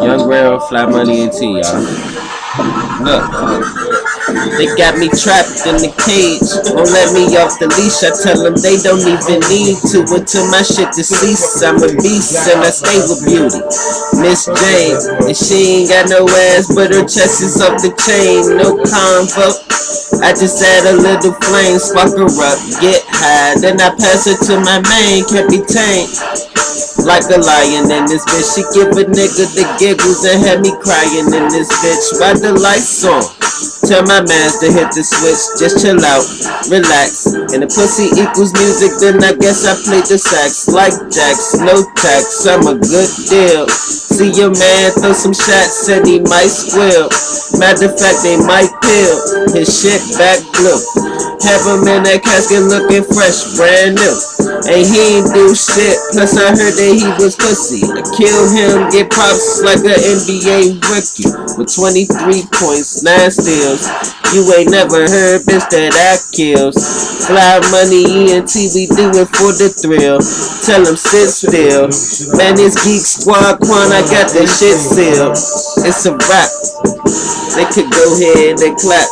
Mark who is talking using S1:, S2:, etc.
S1: Young Real, Fly Money and T, y'all. Look. They got me trapped in the cage, won't let me off the leash. I tell them they don't even need to until my shit deceased. I'm a beast and I stay with beauty. Miss Jane, and she ain't got no ass, but her chest is off the chain. No convo, I just add a little flame, spark her up, get high, then I pass her to my main, can't be tamed. Like a lion in this bitch, she give a nigga the giggles and had me crying in this bitch. Why the lights on? Tell my mans to hit the switch, just chill out, relax. And the pussy equals music, then I guess I play the sax. Like jacks, no tax, I'm a good deal. See your man throw some shots and he might squeal. Matter of fact, they might peel his shit back blue. Have him in that casket looking fresh, brand new. And he ain't do shit, plus I heard that he was pussy. I kill him, get props like an NBA rookie. With 23 points, 9 steals. You ain't never heard, bitch, that I kills. Fly Money, ENT, we do it for the thrill. Tell him sit still. Man, this Geek Squad Quan, I got that shit sealed. It's a rap. They could go ahead and clap.